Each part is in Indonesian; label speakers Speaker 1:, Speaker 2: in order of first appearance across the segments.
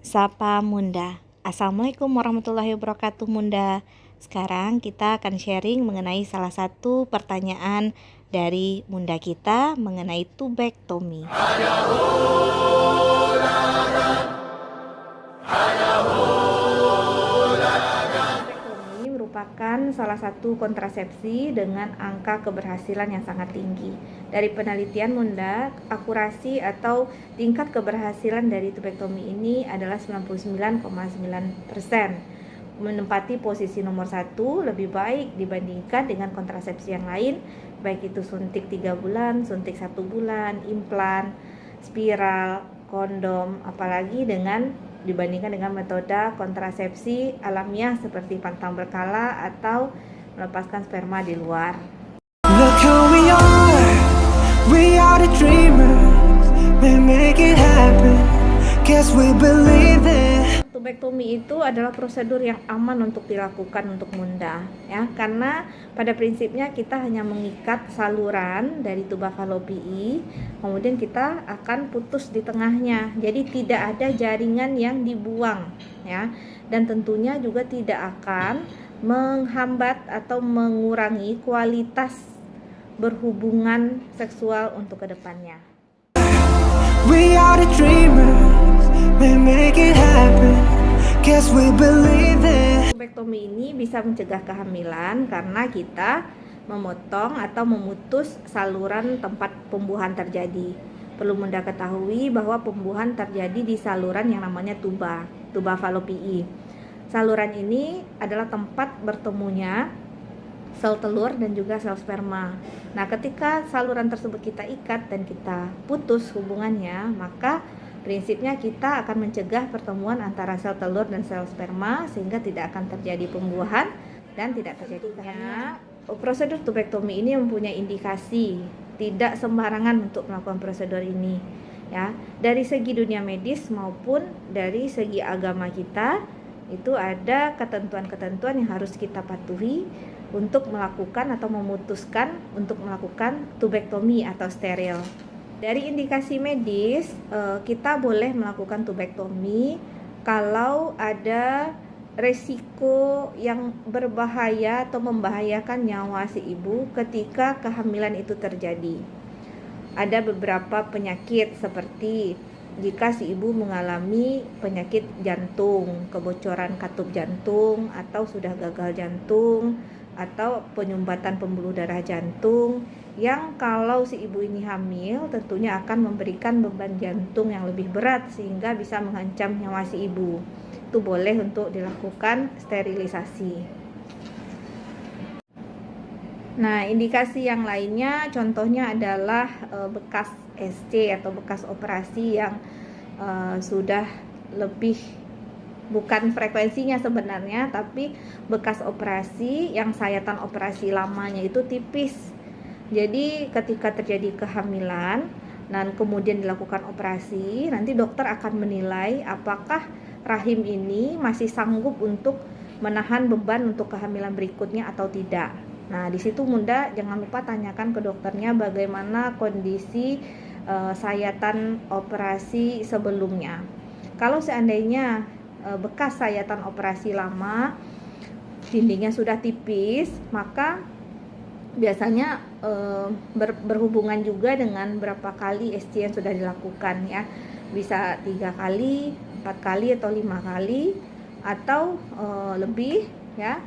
Speaker 1: Sapa Munda. Assalamualaikum warahmatullahi wabarakatuh Munda. Sekarang kita akan sharing mengenai salah satu pertanyaan dari Munda kita mengenai tubektomi. Tubektomi merupakan salah satu kontrasepsi dengan angka keberhasilan yang sangat tinggi. Dari penelitian Munda, akurasi atau tingkat keberhasilan dari tubektomi ini adalah 99,9%. Menempati posisi nomor 1 lebih baik dibandingkan dengan kontrasepsi yang lain, baik itu suntik 3 bulan, suntik 1 bulan, implan, spiral, kondom, apalagi dibandingkan dengan metode kontrasepsi alamiah seperti pantang berkala atau melepaskan sperma di luar.
Speaker 2: Look who we are the dreamers, we make it happen, guess we believe it.
Speaker 1: Tubektomi itu adalah prosedur yang aman untuk dilakukan untuk Munda, ya, karena pada prinsipnya kita hanya mengikat saluran dari tuba falopii, kemudian kita akan putus di tengahnya, jadi tidak ada jaringan yang dibuang, ya, dan tentunya juga tidak akan menghambat atau mengurangi kualitas berhubungan seksual untuk kedepannya.
Speaker 2: We are the dreamers, we make it happen, guess we believe it.
Speaker 1: Tubektomi ini bisa mencegah kehamilan karena kita memotong atau memutus saluran tempat pembuahan terjadi. Perlu Munda ketahui bahwa pembuahan terjadi di saluran yang namanya tuba falopii. Saluran ini adalah tempat bertemunya sel telur dan juga sel sperma. Nah, ketika saluran tersebut kita ikat dan kita putus hubungannya, maka prinsipnya kita akan mencegah pertemuan antara sel telur dan sel sperma sehingga tidak akan terjadi pembuahan dan tidak terjadi kehamilan. Prosedur tubektomi ini mempunyai indikasi, tidak sembarangan untuk melakukan prosedur ini, ya. Dari segi dunia medis maupun dari segi agama kita, itu ada ketentuan-ketentuan yang harus kita patuhi untuk melakukan atau memutuskan untuk melakukan tubektomi atau steril. Dari indikasi medis, kita boleh melakukan tubektomi kalau ada resiko yang berbahaya atau membahayakan nyawa si ibu ketika kehamilan itu terjadi. Ada beberapa penyakit seperti jika si ibu mengalami penyakit jantung, kebocoran katup jantung, atau sudah gagal jantung, atau penyumbatan pembuluh darah jantung, yang kalau si ibu ini hamil tentunya akan memberikan beban jantung yang lebih berat sehingga bisa mengancam nyawa si ibu. Itu boleh untuk dilakukan sterilisasi. Nah, indikasi yang lainnya contohnya adalah bekas SC atau bekas operasi yang sudah lebih, bukan frekuensinya sebenarnya, tapi bekas operasi yang sayatan operasi lamanya itu tipis. Jadi ketika terjadi kehamilan dan kemudian dilakukan operasi, nanti dokter akan menilai apakah rahim ini masih sanggup untuk menahan beban untuk kehamilan berikutnya atau tidak. Nah, di situ Munda jangan lupa tanyakan ke dokternya bagaimana kondisi sayatan operasi sebelumnya. Kalau seandainya bekas sayatan operasi lama, dindingnya sudah tipis, maka biasanya berhubungan juga dengan berapa kali SC yang sudah dilakukan, ya. Bisa 3 kali, 4 kali atau 5 kali atau lebih, ya.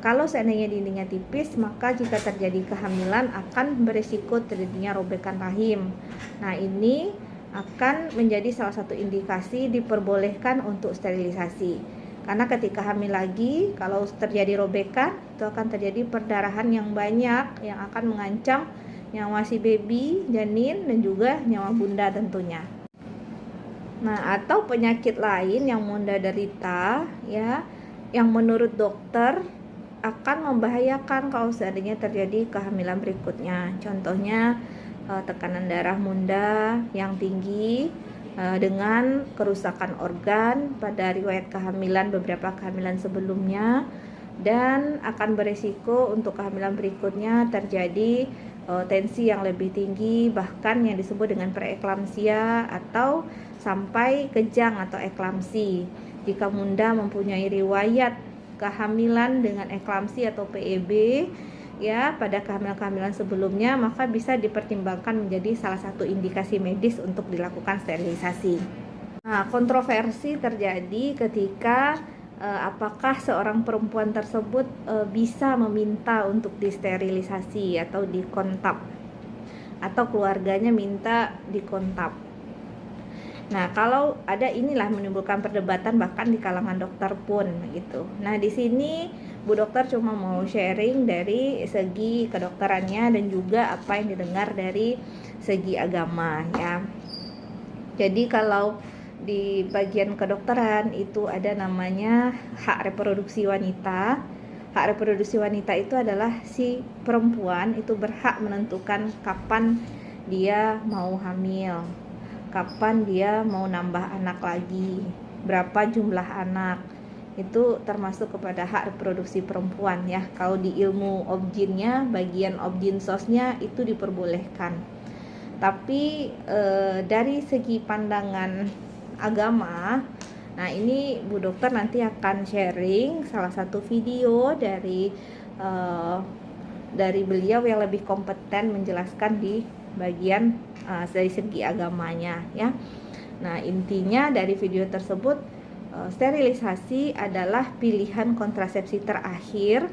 Speaker 1: Kalau seandainya dindingnya tipis, maka jika terjadi kehamilan akan berisiko terjadinya robekan rahim. Nah, ini akan menjadi salah satu indikasi diperbolehkan untuk sterilisasi. Karena ketika hamil lagi, kalau terjadi robekan, itu akan terjadi perdarahan yang banyak yang akan mengancam nyawa si baby, janin, dan juga nyawa bunda tentunya. Nah, atau penyakit lain yang Munda derita, ya, yang menurut dokter akan membahayakan kalau seandainya terjadi kehamilan berikutnya. Contohnya tekanan darah Munda yang tinggi dengan kerusakan organ pada riwayat kehamilan beberapa kehamilan sebelumnya, dan akan beresiko untuk kehamilan berikutnya terjadi tensi yang lebih tinggi, bahkan yang disebut dengan preeklamsia atau sampai kejang atau eklamsi. Jika Bunda mempunyai riwayat kehamilan dengan eklamsi atau PEB ya pada kehamilan-kehamilan sebelumnya, maka bisa dipertimbangkan menjadi salah satu indikasi medis untuk dilakukan sterilisasi. Nah, kontroversi terjadi ketika apakah seorang perempuan tersebut bisa meminta untuk disterilisasi atau dikontab, atau keluarganya minta dikontab. Nah, kalau ada, inilah menimbulkan perdebatan bahkan di kalangan dokter pun gitu. Nah, di sini Bu Dokter cuma mau sharing dari segi kedokterannya dan juga apa yang didengar dari segi agama ya. Jadi kalau di bagian kedokteran itu ada namanya hak reproduksi wanita. Hak reproduksi wanita itu adalah si perempuan itu berhak menentukan kapan dia mau hamil, kapan dia mau nambah anak lagi, berapa jumlah anak. Itu termasuk kepada hak reproduksi perempuan ya. Kalau di ilmu obginnya, bagian obginsosnya itu diperbolehkan. Tapi dari segi pandangan agama, nah ini Bu Dokter nanti akan sharing salah satu video dari beliau yang lebih kompeten menjelaskan di bagian dari segi agamanya ya. Nah, intinya dari video tersebut, sterilisasi adalah pilihan kontrasepsi terakhir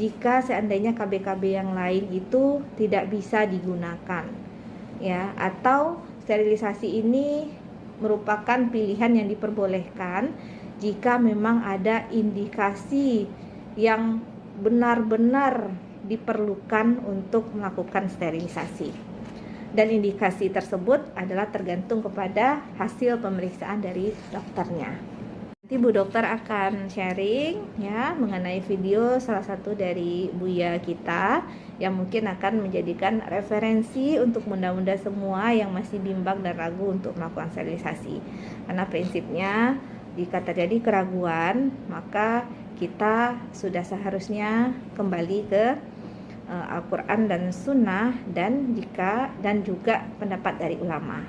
Speaker 1: jika seandainya KB-KB yang lain itu tidak bisa digunakan ya, atau sterilisasi ini merupakan pilihan yang diperbolehkan jika memang ada indikasi yang benar-benar diperlukan untuk melakukan sterilisasi. Dan indikasi tersebut adalah tergantung kepada hasil pemeriksaan dari dokternya. Nanti Bu Dokter akan sharing ya mengenai video salah satu dari Buya kita yang mungkin akan menjadikan referensi untuk bunda-bunda semua yang masih bimbang dan ragu untuk melakukan sterilisasi. Karena prinsipnya jika terjadi keraguan, maka kita sudah seharusnya kembali ke Al-Quran dan Sunnah dan juga pendapat dari ulama.